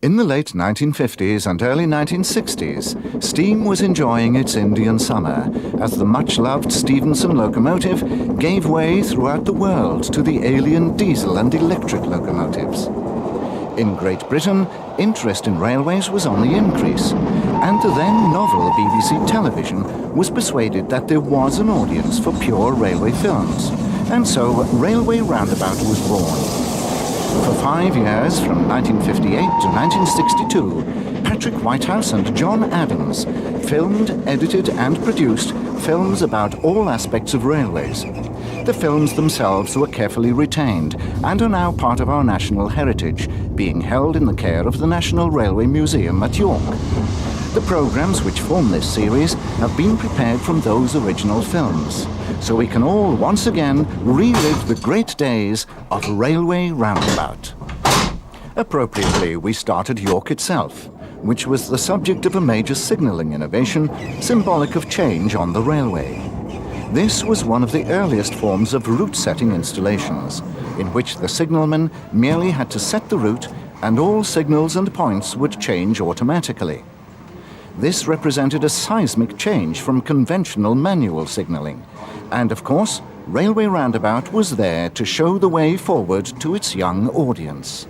In the late 1950s and early 1960s, steam was enjoying its Indian summer as the much-loved Stephenson locomotive gave way throughout the world to the alien diesel and electric locomotives. In Great Britain, interest in railways was on the increase, and the then novel BBC television was persuaded that there was an audience for pure railway films, and so Railway Roundabout was born. For 5 years, from 1958 to 1962, Patrick Whitehouse and John Adams filmed, edited and produced films about all aspects of railways. The films themselves were carefully retained and are now part of our national heritage, being held in the care of the National Railway Museum at York. The programmes which form this series have been prepared from those original films, so we can all once again relive the great days of Railway Roundabout. Appropriately, we start at York itself, which was the subject of a major signalling innovation, symbolic of change on the railway. This was one of the earliest forms of route-setting installations, in which the signalman merely had to set the route and all signals and points would change automatically. This represented a seismic change from conventional manual signalling, and of course, Railway Roundabout was there to show the way forward to its young audience.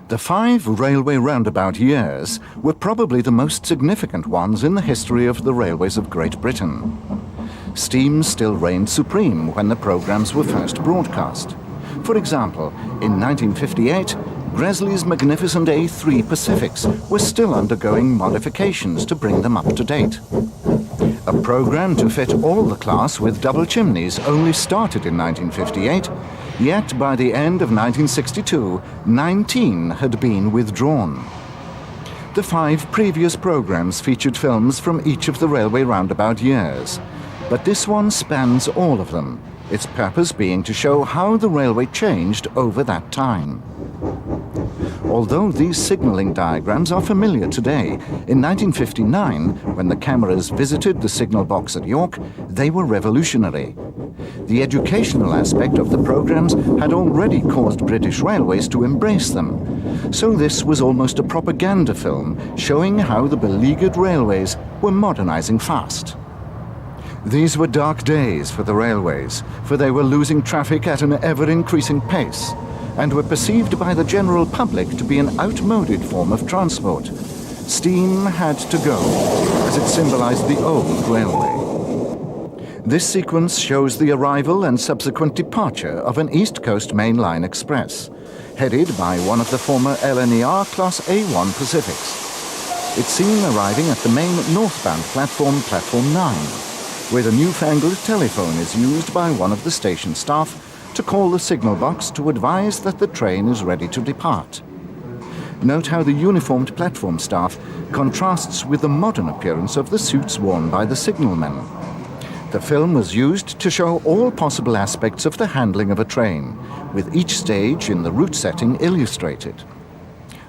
The 5 Railway Roundabout years were probably the most significant ones in the history of the railways of Great Britain. Steam still reigned supreme when the programmes were first broadcast. For example, in 1958, Gresley's magnificent A3 Pacifics were still undergoing modifications to bring them up to date. A programme to fit all the class with double chimneys only started in 1958, yet by the end of 1962, 19 had been withdrawn. The 5 previous programmes featured films from each of the Railway Roundabout years, but this one spans all of them, its purpose being to show how the railway changed over that time. Although these signalling diagrams are familiar today, in 1959, when the cameras visited the signal box at York, they were revolutionary. The educational aspect of the programmes had already caused British Railways to embrace them, so this was almost a propaganda film showing how the beleaguered railways were modernising fast. These were dark days for the railways, for they were losing traffic at an ever-increasing pace, and were perceived by the general public to be an outmoded form of transport. Steam had to go, as it symbolized the old railway. This sequence shows the arrival and subsequent departure of an East Coast Main Line express, headed by one of the former LNER Class A1 Pacifics. It's seen arriving at the main northbound platform, Platform 9, where the newfangled telephone is used by one of the station staff to call the signal box to advise that the train is ready to depart. Note how the uniformed platform staff contrasts with the modern appearance of the suits worn by the signalmen. The film was used to show all possible aspects of the handling of a train, with each stage in the route setting illustrated.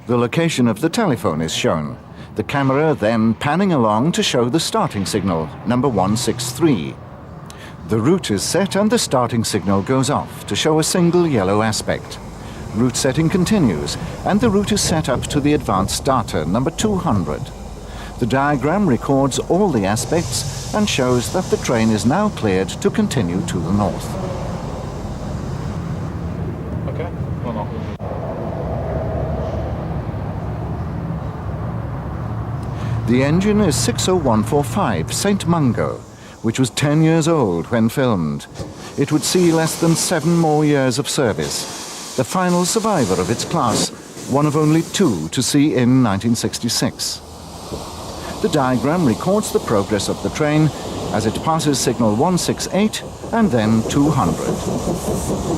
The location of the telephone is shown, the camera then panning along to show the starting signal, number 163. The route is set and the starting signal goes off to show a single yellow aspect. Route setting continues and the route is set up to the advanced starter, number 200. The diagram records all the aspects and shows that the train is now cleared to continue to the north. Okay, well, The engine is 60145 St. Mungo, which was 10 years old when filmed. It would see less than 7 more years of service, the final survivor of its class, one of only 2 to see in 1966. The diagram records the progress of the train as it passes signal 168 and then 200.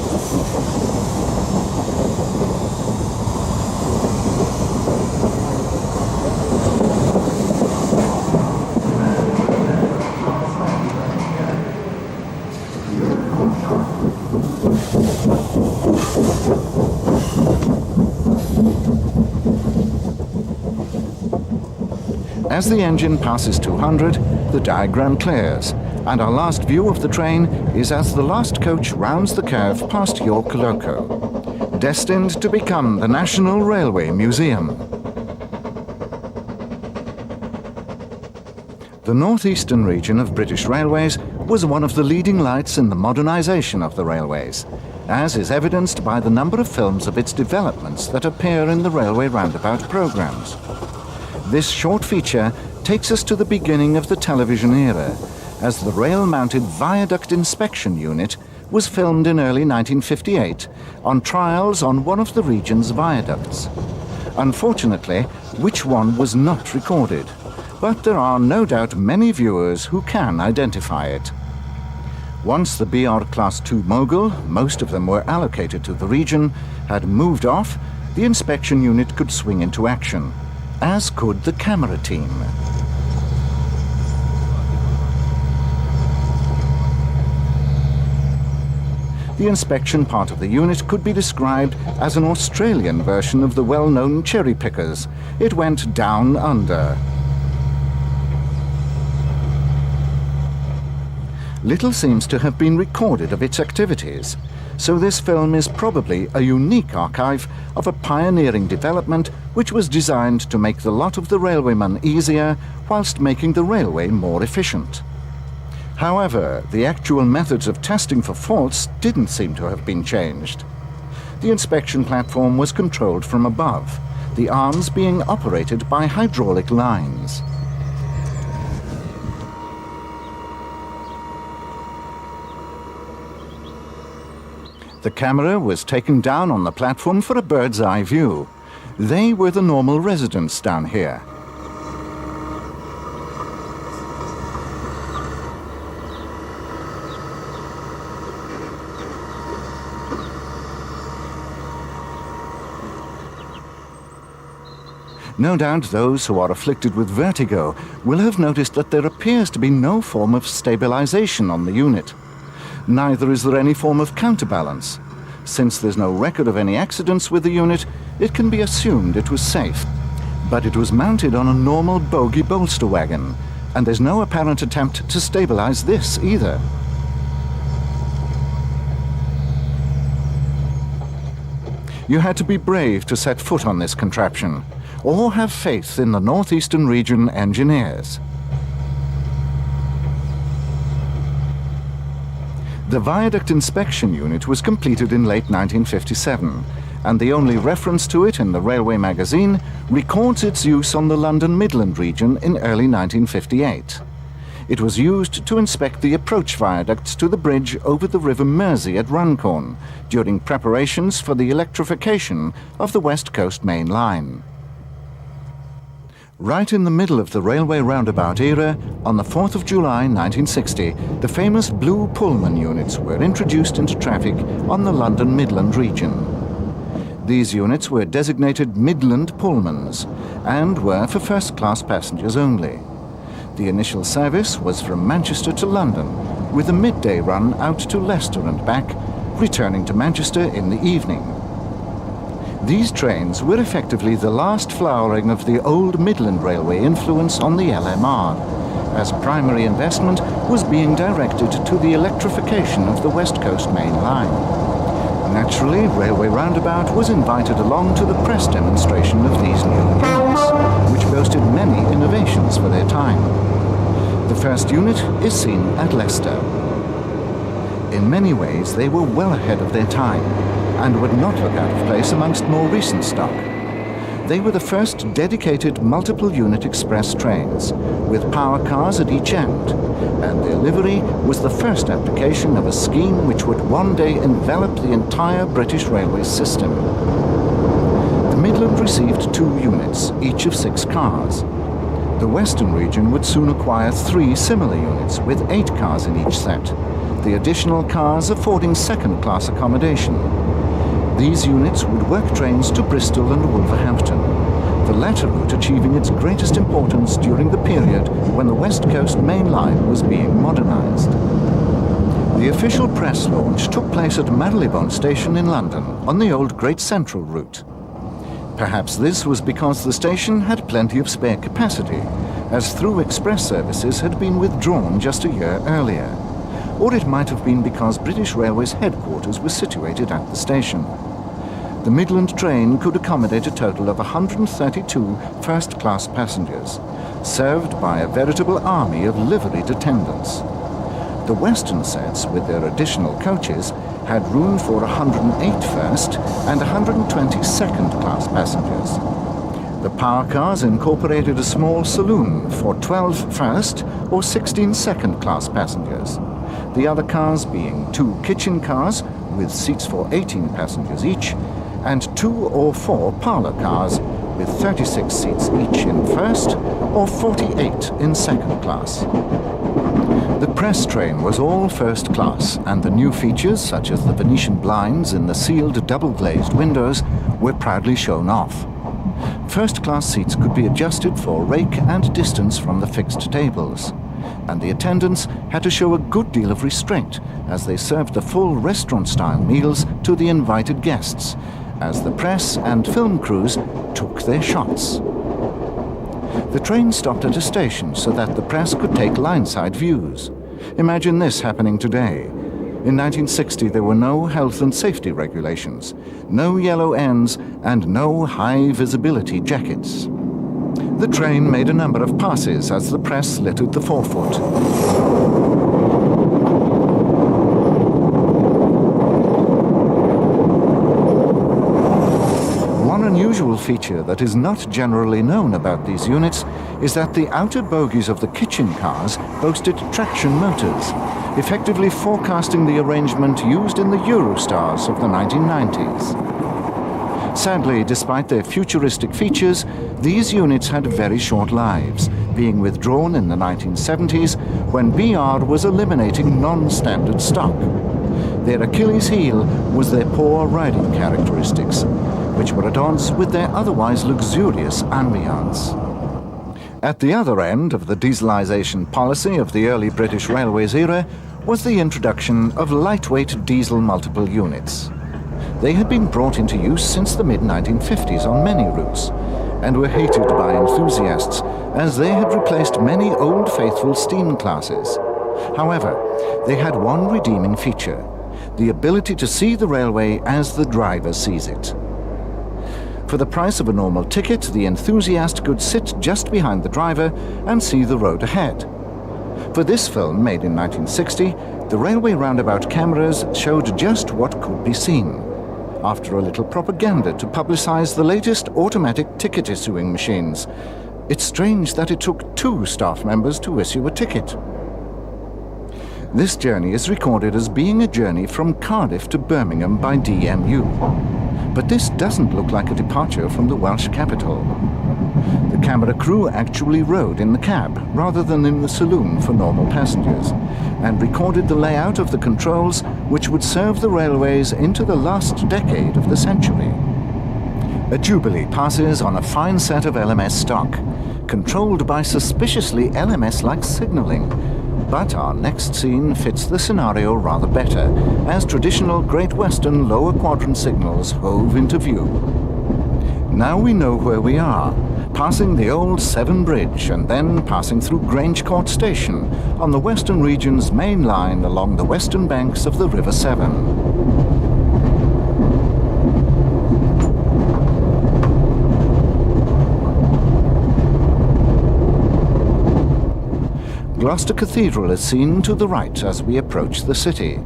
As the engine passes 200, the diagram clears, and our last view of the train is as the last coach rounds the curve past York Loco, destined to become the National Railway Museum. The northeastern region of British Railways was one of the leading lights in the modernisation of the railways, as is evidenced by the number of films of its developments that appear in the Railway Roundabout programmes. This short feature takes us to the beginning of the television era, as the rail-mounted Viaduct Inspection Unit was filmed in early 1958 on trials on one of the region's viaducts. Unfortunately, which one was not recorded, but there are no doubt many viewers who can identify it. Once the BR Class 2 Mogul, most of them were allocated to the region, had moved off, the inspection unit could swing into action, as could the camera team. The inspection part of the unit could be described as an Australian version of the well-known cherry pickers. It went down under. Little seems to have been recorded of its activities, so this film is probably a unique archive of a pioneering development which was designed to make the lot of the railwayman easier whilst making the railway more efficient. However, the actual methods of testing for faults didn't seem to have been changed. The inspection platform was controlled from above, the arms being operated by hydraulic lines. The camera was taken down on the platform for a bird's eye view. They were the normal residents down here. No doubt those who are afflicted with vertigo will have noticed that there appears to be no form of stabilization on the unit. Neither is there any form of counterbalance. Since there's no record of any accidents with the unit, it can be assumed it was safe. But it was mounted on a normal bogie bolster wagon, and there's no apparent attempt to stabilize this either. You had to be brave to set foot on this contraption, or have faith in the northeastern region engineers. The Viaduct Inspection Unit was completed in late 1957, and the only reference to it in the Railway magazine records its use on the London Midland region in early 1958. It was used to inspect the approach viaducts to the bridge over the River Mersey at Runcorn during preparations for the electrification of the West Coast Main Line. Right in the middle of the Railway Roundabout era, on the 4th of July 1960, the famous blue Pullman units were introduced into traffic on the London Midland region. These units were designated Midland Pullmans and were for first-class passengers only. The initial service was from Manchester to London, with a midday run out to Leicester and back, returning to Manchester in the evening. These trains were effectively the last flowering of the old Midland Railway influence on the LMR, as primary investment was being directed to the electrification of the West Coast Main Line. Naturally, Railway Roundabout was invited along to the press demonstration of these new units, which boasted many innovations for their time. The first unit is seen at Leicester. In many ways, they were well ahead of their time, and would not look out of place amongst more recent stock. They were the first dedicated multiple-unit express trains, with power cars at each end, and their livery was the first application of a scheme which would one day envelop the entire British railway system. The Midland received 2 units, each of 6 cars. The Western region would soon acquire 3 similar units, with 8 cars in each set, the additional cars affording second-class accommodation. These units would work trains to Bristol and Wolverhampton, the latter route achieving its greatest importance during the period when the West Coast Main Line was being modernised. The official press launch took place at Marylebone Station in London on the old Great Central route. Perhaps this was because the station had plenty of spare capacity, as through express services had been withdrawn just a year earlier. Or it might have been because British Railways headquarters were situated at the station. the Midland train could accommodate a total of 132 first-class passengers, served by a veritable army of liveried attendants. The western sets, with their additional coaches, had room for 108 first and 120 second-class passengers. The power cars incorporated a small saloon for 12 first or 16 second-class passengers, the other cars being 2 kitchen cars with seats for 18 passengers each, and 2 or 4 parlour cars with 36 seats each in first or 48 in second class. The press train was all first class, and the new features, such as the Venetian blinds in the sealed double-glazed windows, were proudly shown off. First-class seats could be adjusted for rake and distance from the fixed tables, and the attendants had to show a good deal of restraint as they served the full restaurant-style meals to the invited guests, as the press and film crews took their shots. The train stopped at a station so that the press could take line-side views. Imagine this happening today. In 1960, there were no health and safety regulations, no yellow ends, and no high-visibility jackets. The train made a number of passes as the press littered the forefoot. One unusual feature that is not generally known about these units is that the outer bogies of the kitchen cars boasted traction motors, effectively forecasting the arrangement used in the Eurostars of the 1990s. Sadly, despite their futuristic features, these units had very short lives, being withdrawn in the 1970s when BR was eliminating non-standard stock. Their Achilles heel was their poor riding characteristics, which were at odds with their otherwise luxurious ambience. At the other end of the dieselisation policy of the early British Railways era was the introduction of lightweight diesel multiple units. They had been brought into use since the mid-1950s on many routes, and were hated by enthusiasts as they had replaced many old faithful steam classes. However, they had one redeeming feature: the ability to see the railway as the driver sees it. For the price of a normal ticket, the enthusiast could sit just behind the driver and see the road ahead. For this film, made in 1960, the Railway Roundabout cameras showed just what could be seen, after a little propaganda to publicize the latest automatic ticket issuing machines. It's strange that it took 2 staff members to issue a ticket. This journey is recorded as being a journey from Cardiff to Birmingham by DMU. But this doesn't look like a departure from the Welsh capital. The camera crew actually rode in the cab rather than in the saloon for normal passengers, and recorded the layout of the controls which would serve the railways into the last decade of the century. A Jubilee passes on a fine set of LMS stock, controlled by suspiciously LMS-like signalling. But our next scene fits the scenario rather better, as traditional Great Western lower quadrant signals hove into view. Now we know where we are, passing the old Severn Bridge and then passing through Grange Court Station on the Western Region's main line along the western banks of the River Severn. Gloucester Cathedral is seen to the right as we approach the city.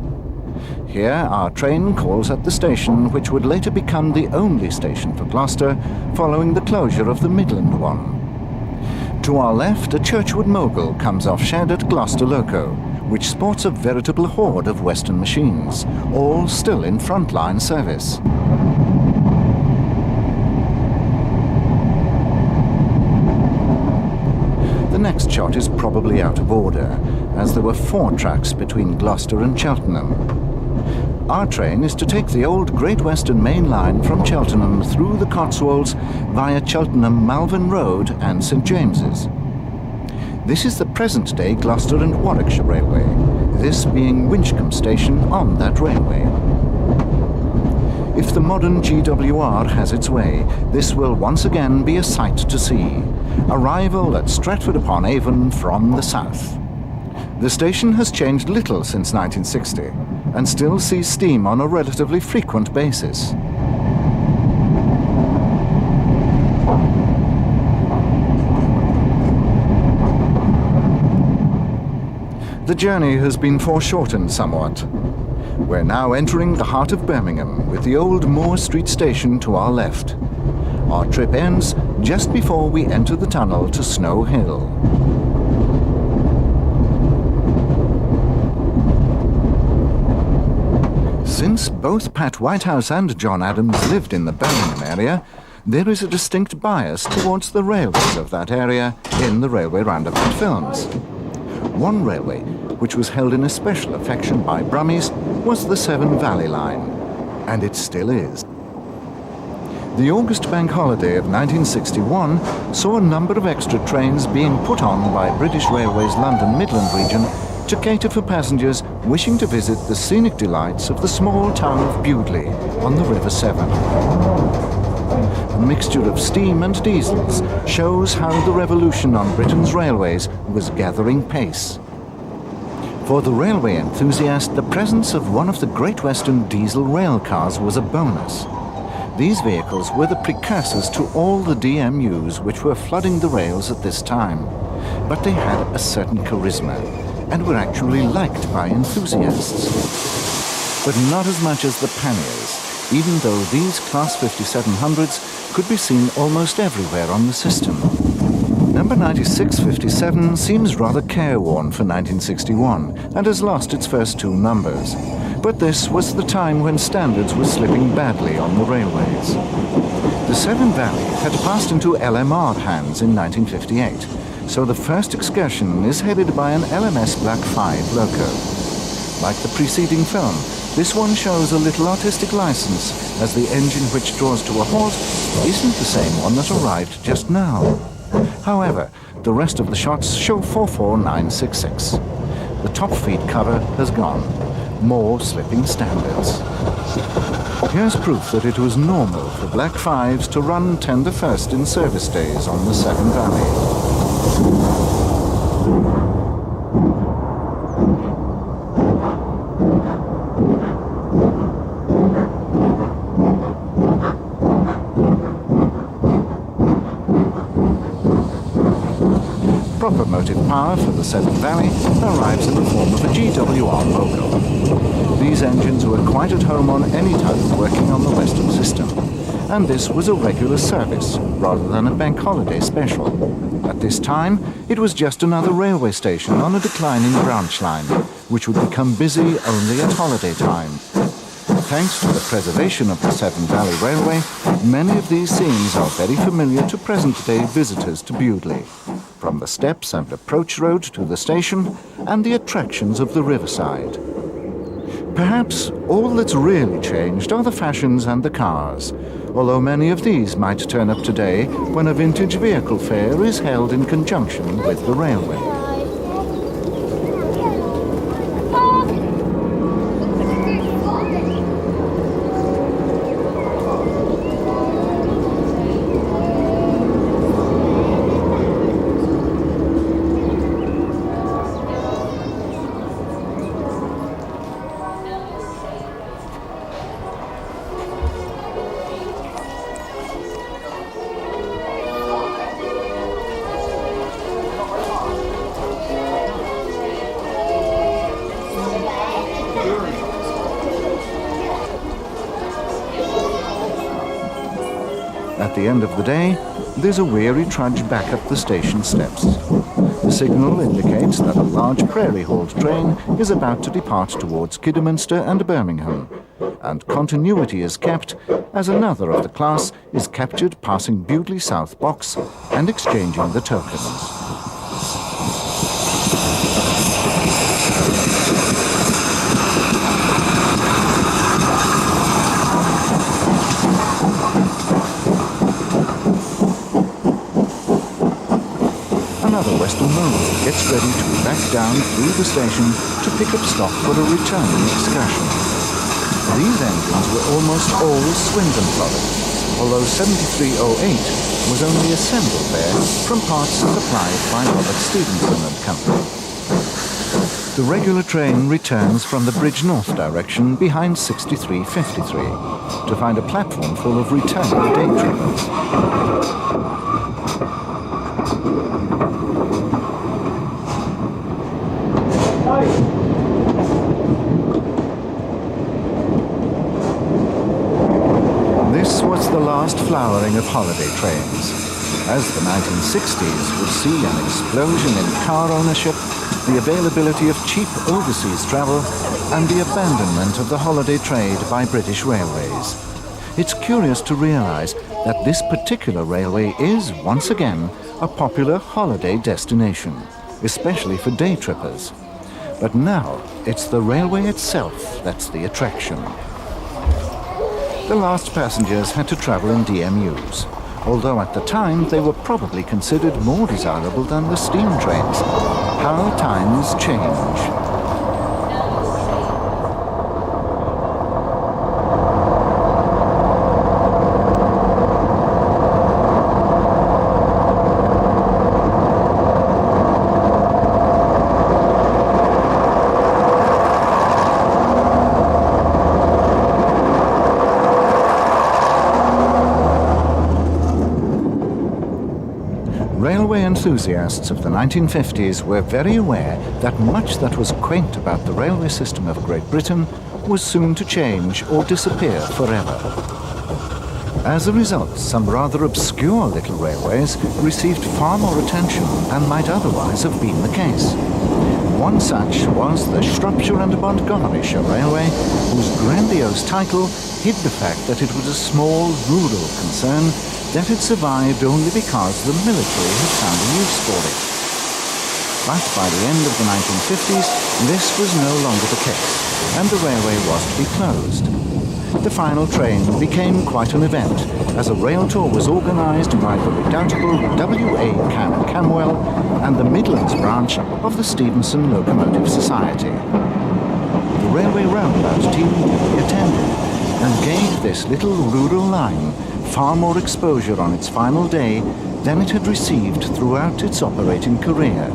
Here our train calls at the station which would later become the only station for Gloucester following the closure of the Midland one. To our left, a Churchwood mogul comes off shed at Gloucester Loco, which sports a veritable horde of Western machines, all still in frontline service. The next shot is probably out of order, as there were 4 tracks between Gloucester and Cheltenham. Our train is to take the old Great Western main line from Cheltenham through the Cotswolds via Cheltenham Malvern Road and St James's. This is the present-day Gloucester and Warwickshire Railway, this being Winchcombe Station on that railway. If the modern GWR has its way, this will once again be a sight to see. Arrival at Stratford-upon-Avon from the south. The station has changed little since 1960 and still sees steam on a relatively frequent basis. the journey has been foreshortened somewhat. We're now entering the heart of Birmingham with the old Moore Street station to our left. Our trip ends just before we enter the tunnel to Snow Hill. Since both Pat Whitehouse and John Adams lived in the Birmingham area, there is a distinct bias towards the railways of that area in the Railway Roundabout films. One railway, which was held in especial affection by Brummies, was the Severn Valley Line, and it still is. The August Bank Holiday of 1961 saw a number of extra trains being put on by British Railways London Midland region to cater for passengers wishing to visit the scenic delights of the small town of Bewdley on the River Severn. A mixture of steam and diesels shows how the revolution on Britain's railways was gathering pace. For the railway enthusiast, the presence of one of the Great Western diesel rail cars was a bonus. These vehicles were the precursors to all the DMUs which were flooding the rails at this time, but they had a certain charisma and were actually liked by enthusiasts. But not as much as the panniers, even though these Class 5700s could be seen almost everywhere on the system. Number 9657 seems rather careworn for 1961 and has lost its first two numbers. But this was the time when standards were slipping badly on the railways. The Severn Valley had passed into LMR hands in 1958, so the first excursion is headed by an LMS Black 5 loco. Like the preceding film, this one shows a little artistic license, as the engine which draws to a halt isn't the same one that arrived just now. However, the rest of the shots show 44966. The top feed cover has gone. More slipping standards. Here's proof that it was normal for Black 5s to run tender first in service days on the Severn Valley. Proper motive power for the Severn Valley arrives in the form of a GWR mogul. These engines were quite at home on any tunnel working on the Western system, and this was a regular service rather than a bank holiday special. At this time, it was just another railway station on a declining branch line, which would become busy only at holiday time. Thanks to the preservation of the Severn Valley Railway, many of these scenes are very familiar to present-day visitors to Bewdley, from the steps and approach road to the station and the attractions of the riverside. Perhaps all that's really changed are the fashions and the cars, although many of these might turn up today when a vintage vehicle fair is held in conjunction with the railway. At the end of the day, there's a weary trudge back up the station steps. The signal indicates that a large prairie-hauled train is about to depart towards Kidderminster and Birmingham, and continuity is kept as another of the class is captured passing Bewdley South Box and exchanging the tokens. Another Western Road gets ready to back down through the station to pick up stock for a returning excursion. These engines were almost all Swindon products, although 7308 was only assembled there from parts supplied by Robert Stevenson and Company. The regular train returns from the Bridge North direction behind 6353 to find a platform full of returning day trains. flowering of holiday trains, as the 1960s would see an explosion in car ownership, the availability of cheap overseas travel, and the abandonment of the holiday trade by British railways. It's curious to realize that this particular railway is, once again, a popular holiday destination, especially for day trippers. But now, it's the railway itself that's the attraction. The last passengers had to travel in DMUs, although at the time they were probably considered more desirable than the steam trains. How times change. Railway enthusiasts of the 1950s were very aware that much that was quaint about the railway system of Great Britain was soon to change or disappear forever. As a result, some rather obscure little railways received far more attention than might otherwise have been the case. One such was the Shropshire and Montgomeryshire Railway, whose grandiose title hid the fact that it was a small rural concern that had survived only because the military had found a use for it. But by the end of the 1950s, this was no longer the case, and the railway was to be closed. The final train became quite an event, as a rail tour was organised by the redoubtable W.A. Camwell and the Midlands branch of the Stevenson Locomotive Society. The Railway Roundabout team attended and gave this little rural line far more exposure on its final day than it had received throughout its operating career.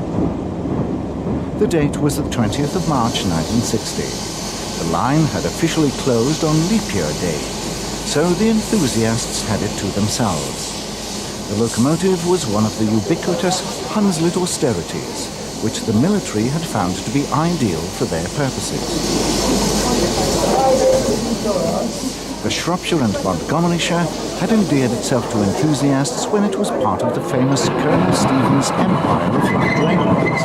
The date was the 20th of March 1960. The line had officially closed on Leap Year Day, so the enthusiasts had it to themselves. The locomotive was one of the ubiquitous Hunslet austerities, which the military had found to be ideal for their purposes. The Shropshire and Montgomeryshire had endeared itself to enthusiasts when it was part of the famous Colonel Stevens' empire of light railways.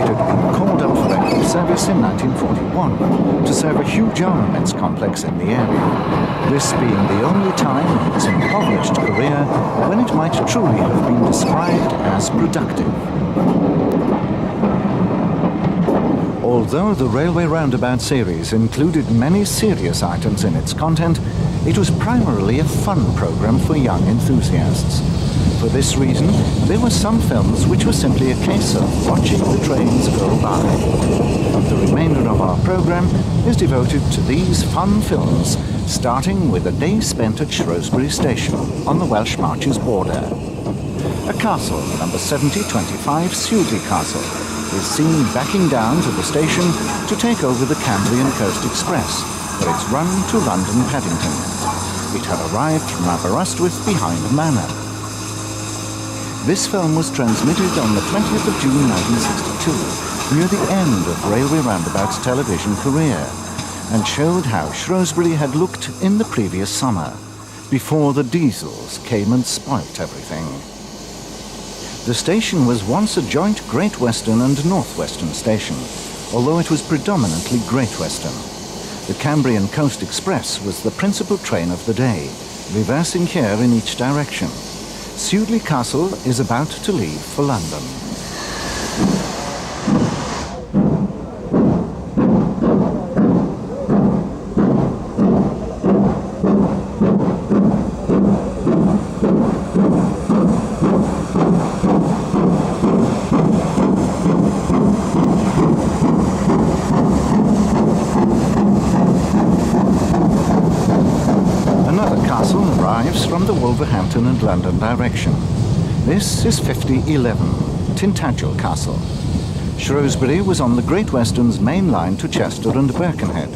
It had been called up for active service in 1941 to serve a huge armaments complex in the area, this being the only time in its impoverished career when it might truly have been described as productive. Although the Railway Roundabout series included many serious items in its content, it was primarily a fun program for young enthusiasts. For this reason, there were some films which were simply a case of watching the trains go by. The remainder of our program is devoted to these fun films, starting with a day spent at Shrewsbury Station on the Welsh Marches border. A castle, number 7025 Sudeley Castle, is seen backing down to the station to take over the Cambrian Coast Express for its run to London Paddington. It had arrived from Aberystwyth behind Manor. This film was transmitted on the 20th of June 1962, near the end of Railway Roundabout's television career, and showed how Shrewsbury had looked in the previous summer, before the diesels came and spoilt everything. The station was once a joint Great Western and North Western station, although it was predominantly Great Western. The Cambrian Coast Express was the principal train of the day, reversing here in each direction. Sudeley Castle is about to leave for London. From the Wolverhampton and London direction. This is 5011, Tintagel Castle. Shrewsbury was on the Great Western's main line to Chester and Birkenhead,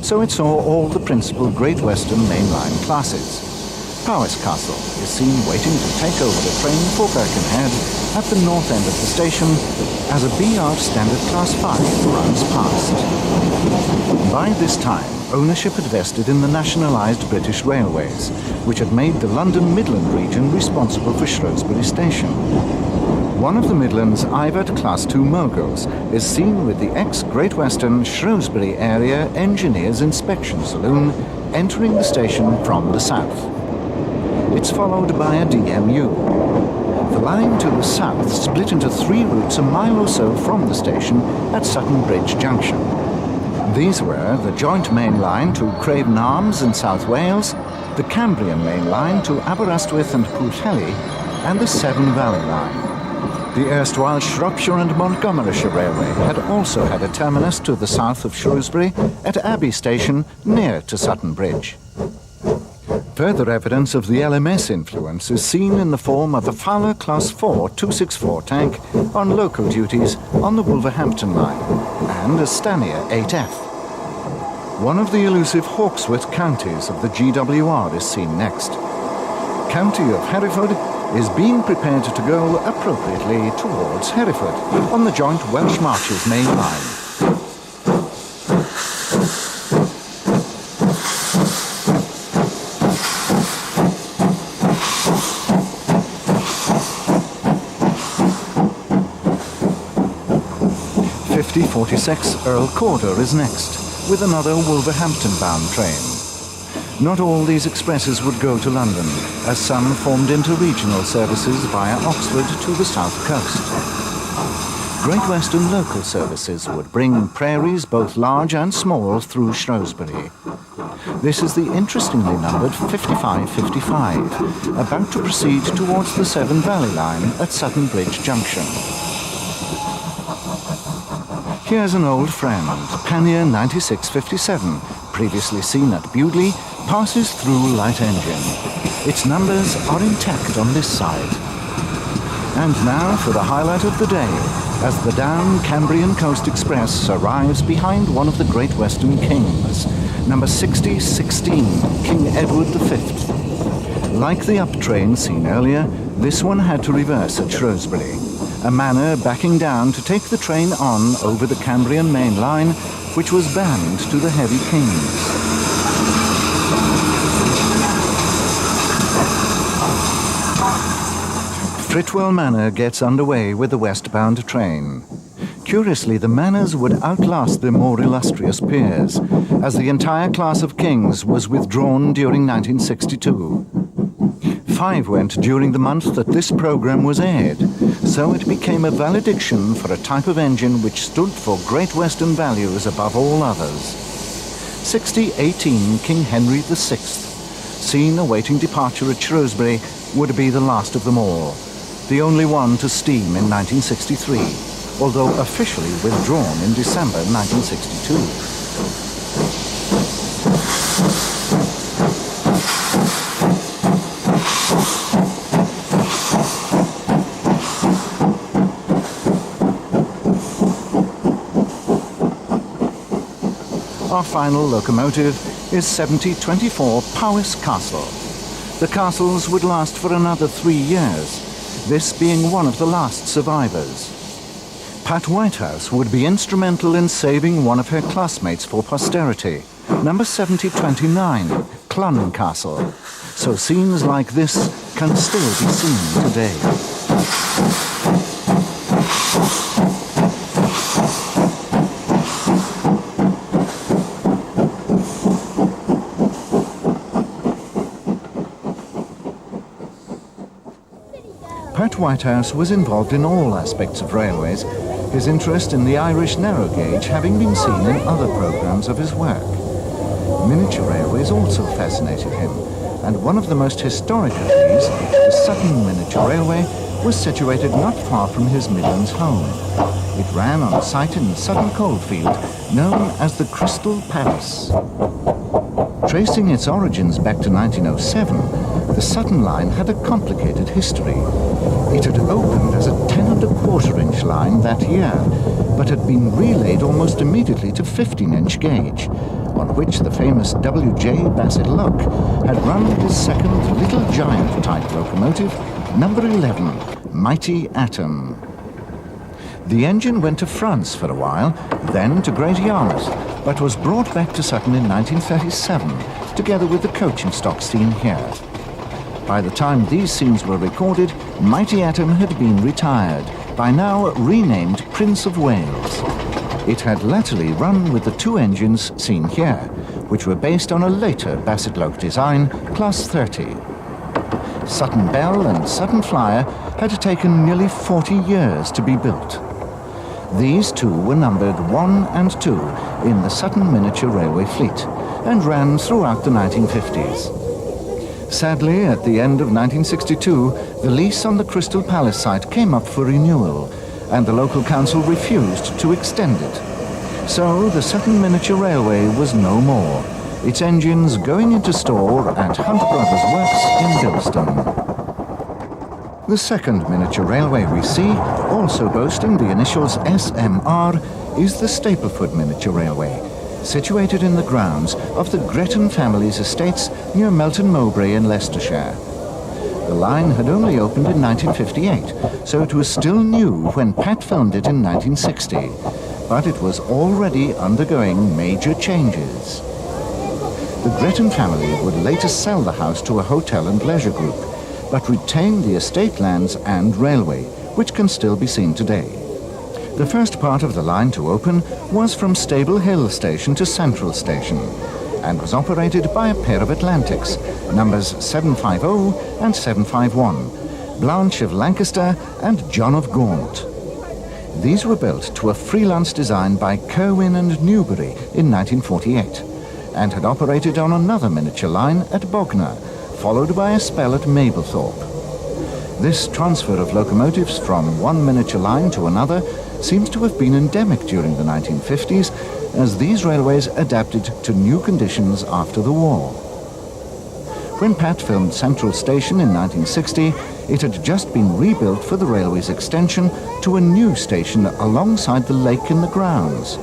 so it saw all the principal Great Western main line classes. Powis Castle is seen waiting to take over the train for Birkenhead at the north end of the station as a BR Standard Class 5 runs past. By this time, ownership had vested in the nationalised British Railways, which had made the London Midland region responsible for Shrewsbury Station. One of the Midland's Ivat Class 2 moguls is seen with the ex-Great Western Shrewsbury Area Engineers Inspection Saloon entering the station from the south. It's followed by a DMU. The line to the south split into 3 routes a mile or so from the station at Sutton Bridge Junction. These were the joint main line to Craven Arms in South Wales, the Cambrian main line to Aberystwyth and Pwllheli, and the Severn Valley line. The erstwhile Shropshire and Montgomeryshire Railway had also had a terminus to the south of Shrewsbury at Abbey Station near to Sutton Bridge. Further evidence of the LMS influence is seen in the form of a Fowler Class 4 264 tank on local duties on the Wolverhampton line, and a Stanier 8F. One of the elusive Hawksworth counties of the GWR is seen next. County of Hereford is being prepared to go appropriately towards Hereford on the joint Welsh Marches main line. .46 Earl Corder is next, with another Wolverhampton-bound train. Not all these expresses would go to London, as some formed inter-regional services via Oxford to the south coast. Great Western local services would bring prairies both large and small through Shrewsbury. This is the interestingly numbered 5555, about to proceed towards the Severn Valley line at Sutton Bridge Junction. Here's an old friend, Pannier 9657, previously seen at Bewdley, passes through light engine. Its numbers are intact on this side. And now for the highlight of the day, as the Down Cambrian Coast Express arrives behind one of the Great Western Kings, number 6016, King Edward V. Like the up train seen earlier, this one had to reverse at Shrewsbury, a manor backing down to take the train on over the Cambrian main line, which was banned to the heavy kings. Fritwell Manor gets underway with the westbound train. Curiously, the manors would outlast their more illustrious peers, as the entire class of kings was withdrawn during 1962. 5 went during the month that this program was aired, so it became a valediction for a type of engine which stood for Great Western values above all others. 6018 King Henry VI, seen awaiting departure at Shrewsbury, would be the last of them all, the only one to steam in 1963, although officially withdrawn in December 1962. Our final locomotive is 7024 Powis Castle. The castles would last for another 3 years, this being one of the last survivors. Pat Whitehouse would be instrumental in saving one of her classmates for posterity, number 7029, Clun Castle. So scenes like this can still be seen today. Pat Whitehouse was involved in all aspects of railways, his interest in the Irish narrow gauge having been seen in other programmes of his work. Miniature railways also fascinated him, and one of the most historic of these, the Sutton Miniature Railway, was situated not far from his Midlands home. It ran on a site in Sutton Coalfield known as the Crystal Palace. Tracing its origins back to 1907, the Sutton line had a complicated history. It had opened as a 10¼ line that year, but had been relayed almost immediately to 15-inch gauge, on which the famous W.J. Bassett Lock had run his second Little Giant type locomotive, number 11, Mighty Atom. The engine went to France for a while, then to Great Yarmouth, but was brought back to Sutton in 1937, together with the coaching stock seen here. By the time these scenes were recorded, Mighty Atom had been retired, by now renamed Prince of Wales. It had latterly run with the two engines seen here, which were based on a later Bassett Lock design, Class 30. Sutton Belle and Sutton Flyer had taken nearly 40 years to be built. These two were numbered 1 and 2 in the Sutton Miniature Railway fleet and ran throughout the 1950s. Sadly, at the end of 1962, the lease on the Crystal Palace site came up for renewal, and the local council refused to extend it. So the Sutton Miniature Railway was no more, its engines going into store at Hunt Brothers Works in Bilston. The second miniature railway we see, also boasting the initials SMR, is the Stapleford Miniature Railway, situated in the grounds of the Gretton family's estates near Melton Mowbray in Leicestershire. The line had only opened in 1958, so it was still new when Pat filmed it in 1960, but it was already undergoing major changes. The Gretton family would later sell the house to a hotel and leisure group, but retain the estate lands and railway, which can still be seen today. The first part of the line to open was from Stable Hill Station to Central Station, and was operated by a pair of Atlantics, numbers 750 and 751, Blanche of Lancaster and John of Gaunt. These were built to a freelance design by Kerwin and Newbury in 1948, and had operated on another miniature line at Bognor, followed by a spell at Mablethorpe. This transfer of locomotives from one miniature line to another seems to have been endemic during the 1950s, as these railways adapted to new conditions after the war. When Pat filmed Central Station in 1960, it had just been rebuilt for the railway's extension to a new station alongside the lake in the grounds.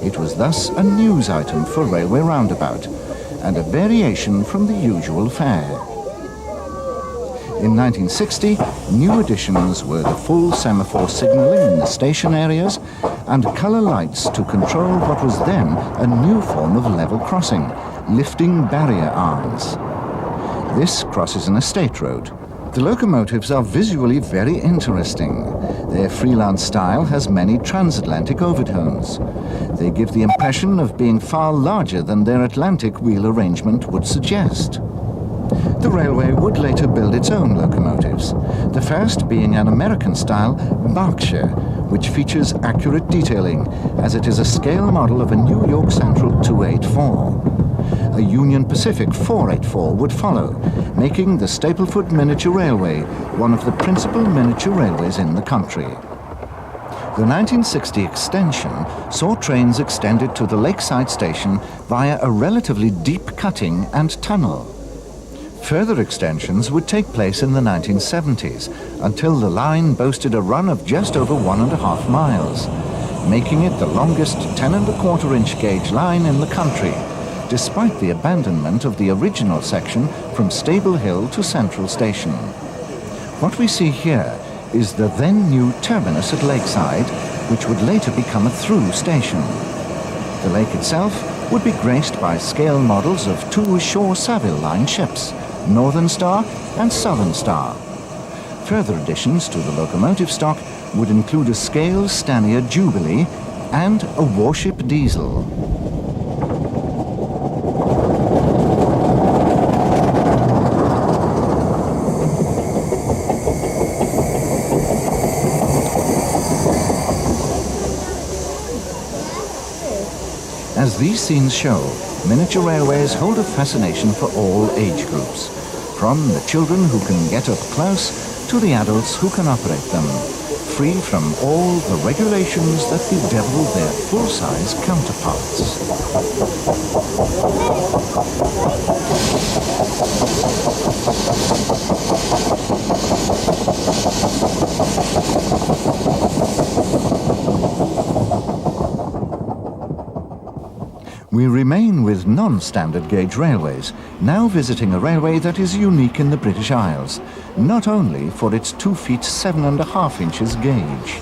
It was thus a news item for Railway Roundabout, and a variation from the usual fare. In 1960, new additions were the full semaphore signalling in the station areas and colour lights to control what was then a new form of level crossing, lifting barrier arms. This crosses an estate road. The locomotives are visually very interesting. Their freelance style has many transatlantic overtones. They give the impression of being far larger than their Atlantic wheel arrangement would suggest. The railway would later build its own locomotives, the first being an American-style Berkshire, which features accurate detailing, as it is a scale model of a New York Central 284. A Union Pacific 484 would follow, making the Stapleford Miniature Railway one of the principal miniature railways in the country. The 1960 extension saw trains extended to the lakeside station via a relatively deep cutting and tunnel. Further extensions would take place in the 1970s, until the line boasted a run of just over 1.5 miles, making it the longest 10.25-inch gauge line in the country, despite the abandonment of the original section from Stable Hill to Central Station. What we see here is the then new terminus at Lakeside, which would later become a through station. The lake itself would be graced by scale models of two Shaw-Saville line ships, Northern Star and Southern Star. Further additions to the locomotive stock would include a scale Stanier Jubilee and a warship diesel. As these scenes show, miniature railways hold a fascination for all age groups, from the children who can get up close to the adults who can operate them, free from all the regulations that bedevil their full-size counterparts. We remain with non-standard gauge railways, now visiting a railway that is unique in the British Isles, not only for its 2 feet 7.5 inches gauge.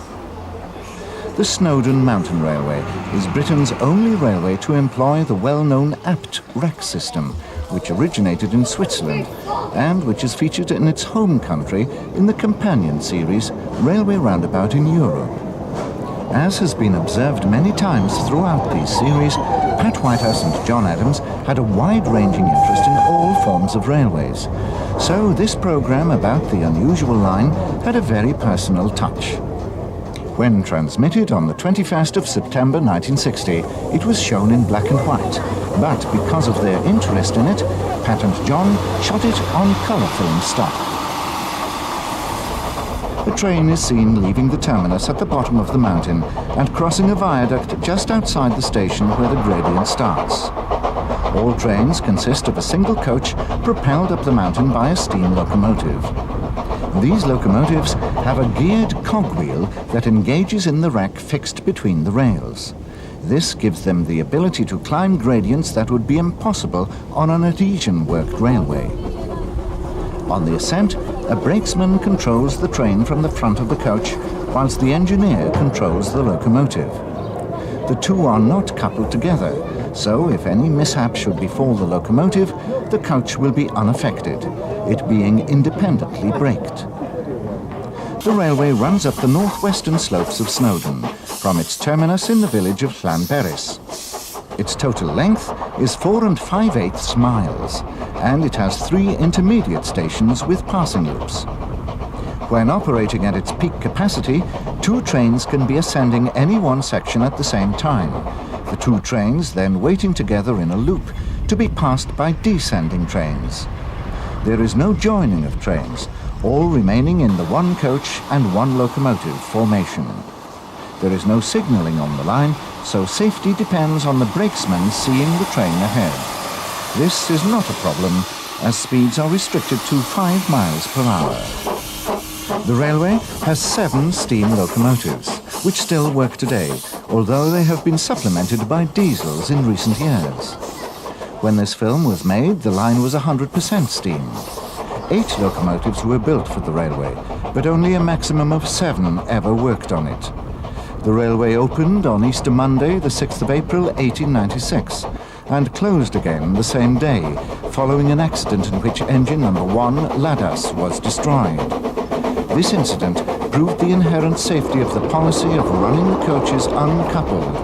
The Snowdon Mountain Railway is Britain's only railway to employ the well-known apt rack system, which originated in Switzerland and which is featured in its home country in the companion series Railway Roundabout in Europe. As has been observed many times throughout these series, Pat Whitehouse and John Adams had a wide-ranging interest in all forms of railways. So this programme about the unusual line had a very personal touch. When transmitted on the 21st of September 1960, it was shown in black and white. But because of their interest in it, Pat and John shot it on colour film stock. A train is seen leaving the terminus at the bottom of the mountain and crossing a viaduct just outside the station where the gradient starts. All trains consist of a single coach propelled up the mountain by a steam locomotive. These locomotives have a geared cogwheel that engages in the rack fixed between the rails. This gives them the ability to climb gradients that would be impossible on an adhesion-worked railway. On the ascent, a brakesman controls the train from the front of the coach, whilst the engineer controls the locomotive. The two are not coupled together, so if any mishap should befall the locomotive, the coach will be unaffected, it being independently braked. The railway runs up the northwestern slopes of Snowdon, from its terminus in the village of Llanberis. Its total length is 4 5/8 miles, and it has 3 intermediate stations with passing loops. When operating at its peak capacity, 2 trains can be ascending any one section at the same time, the 2 trains then waiting together in a loop to be passed by descending trains. There is no joining of trains, all remaining in the 1 coach and 1 locomotive formation. There is no signalling on the line, so safety depends on the brakesman seeing the train ahead. This is not a problem, as speeds are restricted to 5 miles per hour. The railway has 7 steam locomotives, which still work today, although they have been supplemented by diesels in recent years. When this film was made, the line was 100% steam. 8 locomotives were built for the railway, but only a maximum of 7 ever worked on it. The railway opened on Easter Monday, the 6th of April, 1896, and closed again the same day, following an accident in which engine number 1, Ladas, was destroyed. This incident proved the inherent safety of the policy of running the coaches uncoupled,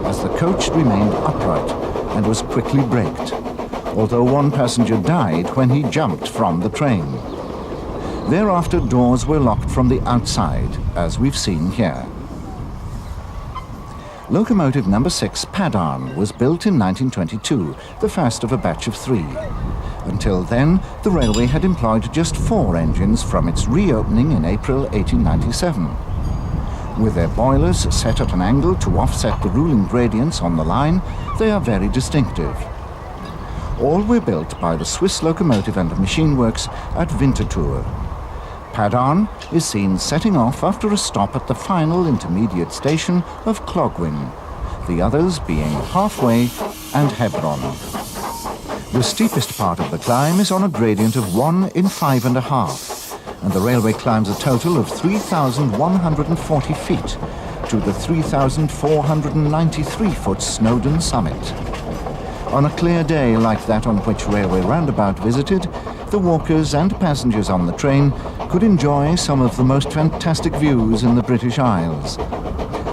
as the coach remained upright and was quickly braked, although 1 passenger died when he jumped from the train. Thereafter, doors were locked from the outside, as we've seen here. Locomotive number 6, Padarn, was built in 1922, the first of a batch of 3. Until then, the railway had employed just 4 engines from its reopening in April 1897. With their boilers set at an angle to offset the ruling gradients on the line, they are very distinctive. All were built by the Swiss Locomotive and Machine Works at Winterthur. Padarn is seen setting off after a stop at the final intermediate station of Clogwyn, the others being Halfway and Hebron. The steepest part of the climb is on a gradient of 1 in 5.5, and the railway climbs a total of 3,140 feet to the 3,493-foot Snowdon summit. On a clear day like that on which Railway Roundabout visited, the walkers and passengers on the train could enjoy some of the most fantastic views in the British Isles.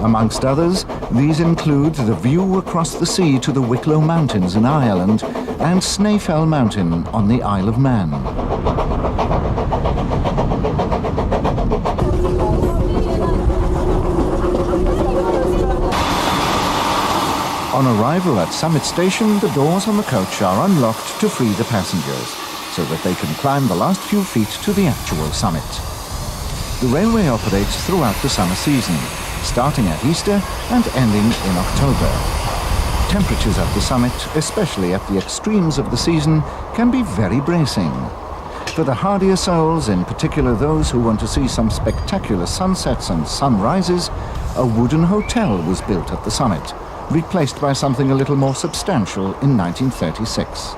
Amongst others, these include the view across the sea to the Wicklow Mountains in Ireland and Snaefell Mountain on the Isle of Man. On arrival at Summit Station, the doors on the coach are unlocked to free the passengers, so that they can climb the last few feet to the actual summit. The railway operates throughout the summer season, starting at Easter and ending in October. Temperatures at the summit, especially at the extremes of the season, can be very bracing. For the hardier souls, in particular those who want to see some spectacular sunsets and sunrises, a wooden hotel was built at the summit, replaced by something a little more substantial in 1936.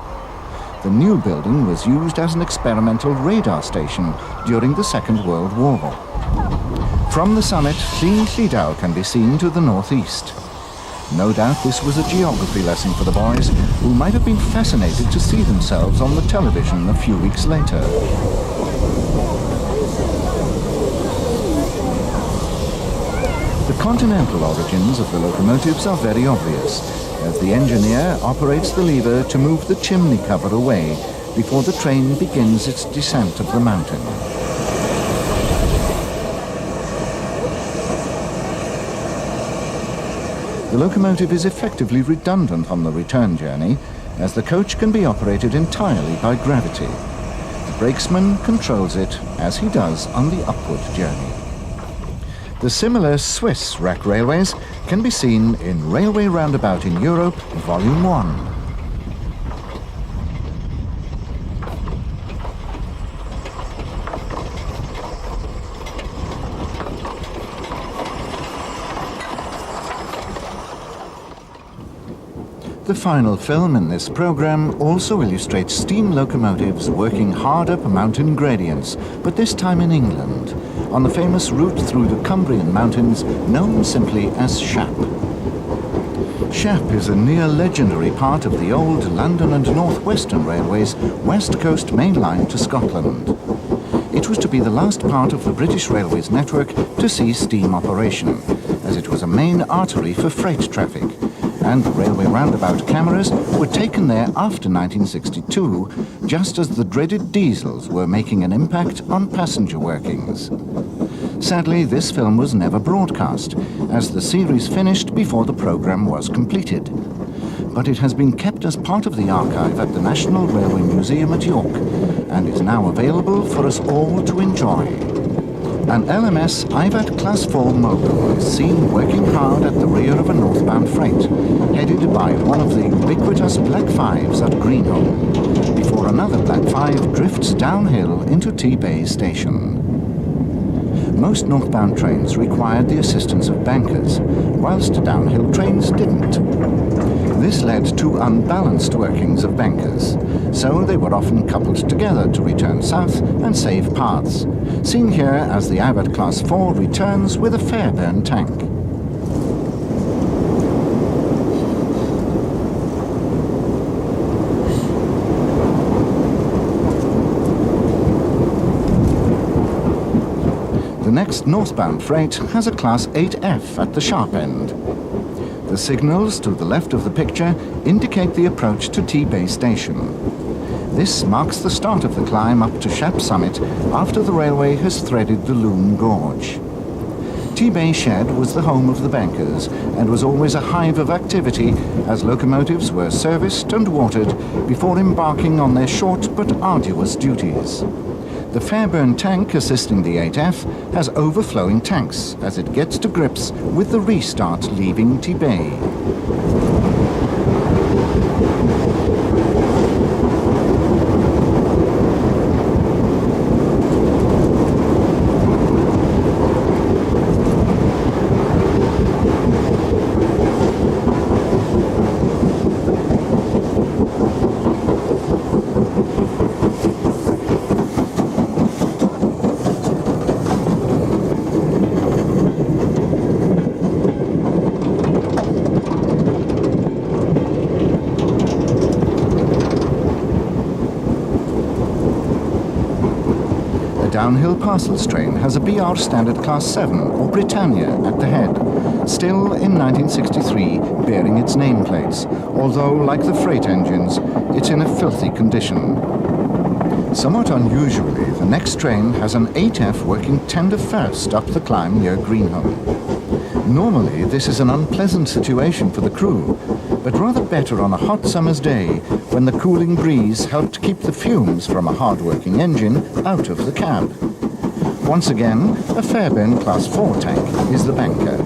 The new building was used as an experimental radar station during the Second World War. From the summit, Llyn Llidaw can be seen to the northeast. No doubt this was a geography lesson for the boys, who might have been fascinated to see themselves on the television a few weeks later. The continental origins of the locomotives are very obvious, as the engineer operates the lever to move the chimney cover away before the train begins its descent of the mountain. The locomotive is effectively redundant on the return journey, as the coach can be operated entirely by gravity. The brakesman controls it, as he does on the upward journey. The similar Swiss wreck railways can be seen in Railway Roundabout in Europe, Volume 1. The final film in this program also illustrates steam locomotives working hard up mountain gradients, but this time in England, on the famous route through the Cumbrian mountains known simply as Shap. Shap is a near-legendary part of the old London and North Western Railway's West Coast main line to Scotland. It was to be the last part of the British Railways network to see steam operation, as it was a main artery for freight traffic, and the railway roundabout cameras were taken there after 1962, just as the dreaded diesels were making an impact on passenger workings. Sadly, this film was never broadcast, as the series finished before the programme was completed. But it has been kept as part of the archive at the National Railway Museum at York, and is now available for us all to enjoy. An LMS IVAT Class 4 mogul is seen working hard at the rear of a northbound freight, headed by one of the ubiquitous Black 5s at Greenholme, before another Black 5 drifts downhill into T-Bay Station. Most northbound trains required the assistance of bankers, whilst downhill trains didn't. This led to unbalanced workings of bankers, so they were often coupled together to return south and save paths, seen here as the IVAT Class 4 returns with a Fairbairn tank. The next northbound freight has a Class 8F at the sharp end. The signals to the left of the picture indicate the approach to T-Bay Station. This marks the start of the climb up to Shap Summit after the railway has threaded the Loon Gorge. T-Bay Shed was the home of the bankers and was always a hive of activity as locomotives were serviced and watered before embarking on their short but arduous duties. The Fairbairn tank assisting the 8F has overflowing tanks as it gets to grips with the restart leaving T-Bay. Downhill parcels train has a BR Standard Class 7 or Britannia at the head, still in 1963 bearing its nameplates, although like the freight engines, it's in a filthy condition. Somewhat unusually, the next train has an 8F working tender first up the climb near Greenholme. Normally, this is an unpleasant situation for the crew, but rather better on a hot summer's day when the cooling breeze helped keep the fumes from a hard-working engine out of the cab. Once again, a Fairbairn Class 4 tank is the banker.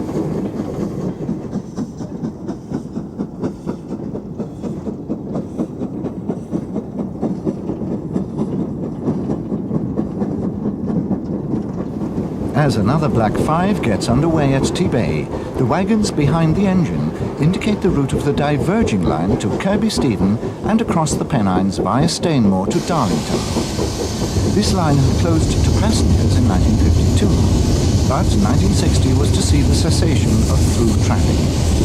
As another Black 5 gets underway at T-Bay, the wagons behind the engine indicate the route of the diverging line to Kirkby Stephen and across the Pennines via Stainmore to Darlington. This line had closed to passengers in 1952, but 1960 was to see the cessation of through traffic,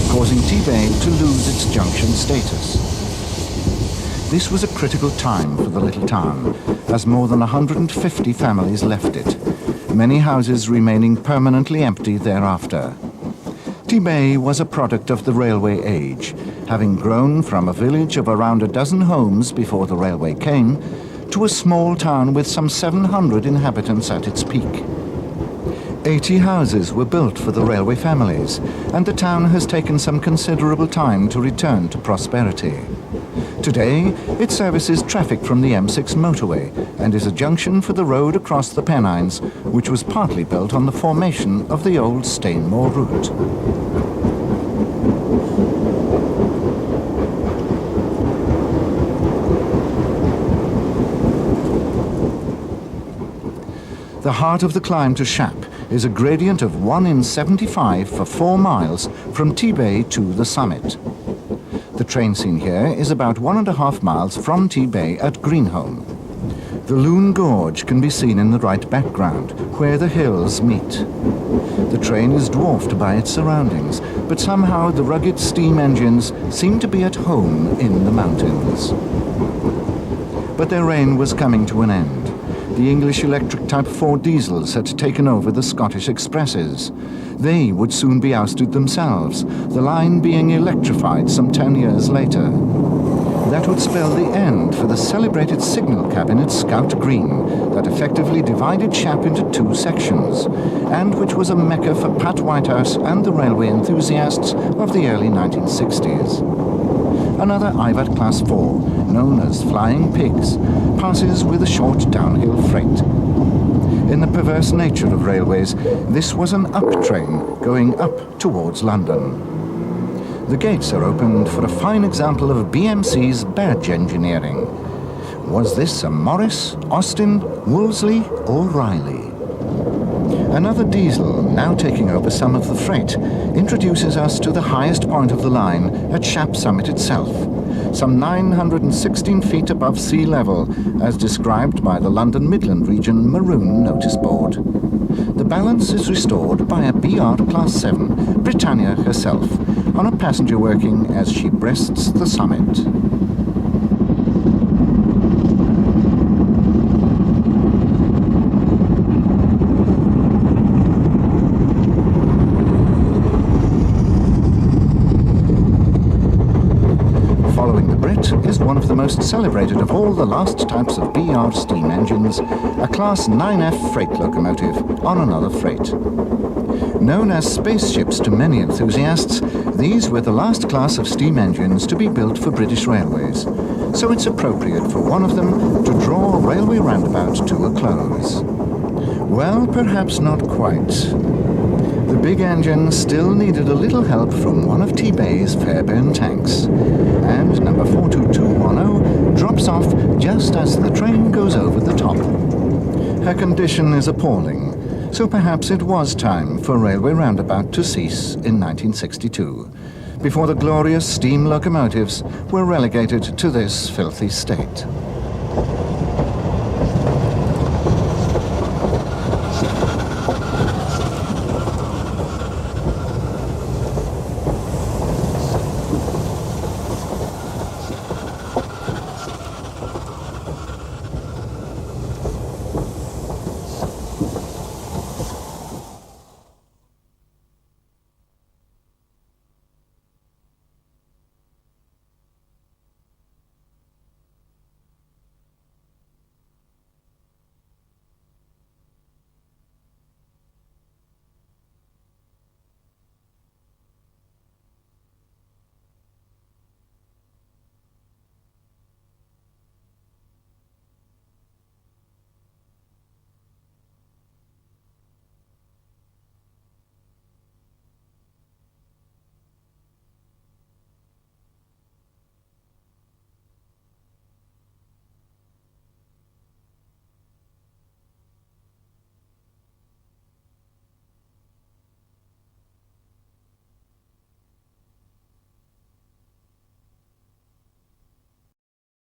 causing T-Bay to lose its junction status. This was a critical time for the little town, as more than 150 families left it, many houses remaining permanently empty thereafter. T-Bay was a product of the railway age, having grown from a village of around a dozen homes before the railway came to a small town with some 700 inhabitants at its peak. 80 houses were built for the railway families, and the town has taken some considerable time to return to prosperity. Today, it services traffic from the M6 motorway and is a junction for the road across the Pennines, which was partly built on the formation of the old Stainmore route. The heart of the climb to Shap is a gradient of 1 in 75 for 4 miles from T-Bay to the summit. The train scene here is about 1.5 miles from T-Bay at Greenholme. The Loon Gorge can be seen in the right background, where the hills meet. The train is dwarfed by its surroundings, but somehow the rugged steam engines seem to be at home in the mountains. But their reign was coming to an end. The English electric Type 4 diesels had taken over the Scottish expresses. They would soon be ousted themselves, the line being electrified some 10 years later. That would spell the end for the celebrated signal cabinet Scout Green that effectively divided Shap into 2 sections, and which was a mecca for Pat Whitehouse and the railway enthusiasts of the early 1960s. Another IVAT Class 4, known as Flying Pigs, passes with a short downhill freight. In the perverse nature of railways, this was an up train going up towards London. The gates are opened for a fine example of BMC's badge engineering. Was this a Morris, Austin, Wolseley or Riley? Another diesel, now taking over some of the freight, introduces us to the highest point of the line at Shap Summit itself, some 916 feet above sea level, as described by the London Midland Region Maroon notice board. The balance is restored by a BR Class 7, Britannia herself, on a passenger working as she breasts the summit. Is one of the most celebrated of all the last types of BR steam engines, a Class 9F freight locomotive on another freight. Known as spaceships to many enthusiasts, these were the last class of steam engines to be built for British Railways, so it's appropriate for one of them to draw Railway Roundabout to a close. Well, perhaps not quite. The big engine still needed a little help from one of T-Bay's Fairbairn tanks, and number 42210 drops off just as the train goes over the top. Her condition is appalling, so perhaps it was time for Railway Roundabout to cease in 1962, before the glorious steam locomotives were relegated to this filthy state.